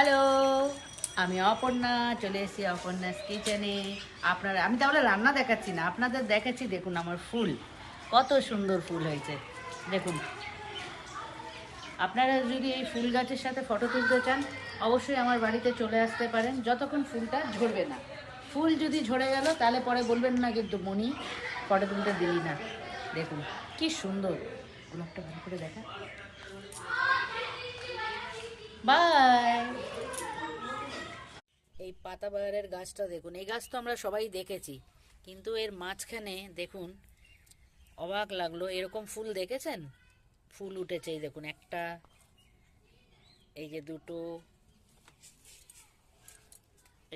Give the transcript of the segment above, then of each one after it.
Hello, আমি অপর্ণা, চলে এসেছি অপর্ণাস কিচেনে। আপনারা, আমি তাহলে রান্না দেখাচ্ছি না, আপনাদের দেখাচ্ছি। দেখুন আমার ফুল, কত সুন্দর ফুল হয়েছে দেখুন। আপনারা যদি এই ফুল গাছের সাথে ফটো তুলতে চান, অবশ্যই আমার বাড়িতে চলে আসতে পারেন, যতক্ষণ ফুলটা ঝরবে না। ফুল যদি ঝরে গেল তাহলে পরে বলবেন না কিন্তু মনি ফটো তুলতে দিলি না। দেখুন কি সুন্দর, গোলাপটা ভালো করে দেখা। বাই। এই পাতাবাহারের গাছটা দেখুন, এই গাছ তো আমরা সবাই দেখেছি, কিন্তু এর মাঝখানে দেখুন, অবাক লাগলো। এরকম ফুল দেখেছেন? ফুল উঠেছে, এই দেখুন একটা, এই যে দুটো,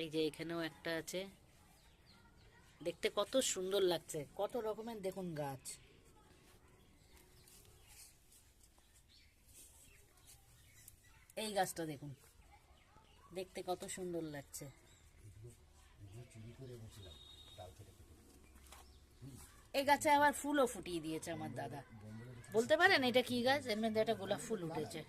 এই যে এখানেও একটা আছে। দেখতে কত সুন্দর লাগছে, কত রকমের দেখুন গাছ। এই গাছটা দেখুন, দেখতে কত সুন্দর লাগছে। এই গাছে আবার ফুলও ফুটিয়ে দিয়েছে আমার দাদা। বলতে পারেন এটা কি গাছ? এর মধ্যে একটা গোলাপ ফুল উঠেছে।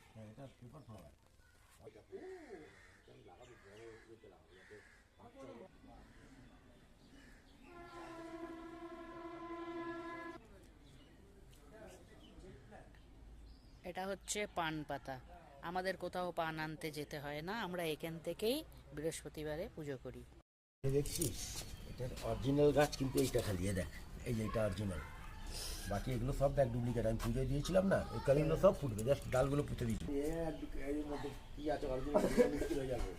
এটা হচ্ছে পান পাতা। আমাদের কোথাও পান আনতে যেতে হয় না, আমরা এখান থেকেই বৃহস্পতিবারে পুজো করি। দেখছিস, এটার অরিজিনাল গাছ কিন্তু এইটা খালি, দেখ এই যে এটা অরিজিনাল, বাকি এগুলো সব দেখ ডুপ্লিকেট। আমি পুজোয় দিয়েছিলাম না, ওই কালিগুলো সব ফুটবে, জাস্ট ডালগুলো পুঁতে দিয়েছি। এর মধ্যে কি আছে অরিজিনাল মুশকিল হয়ে যাবে।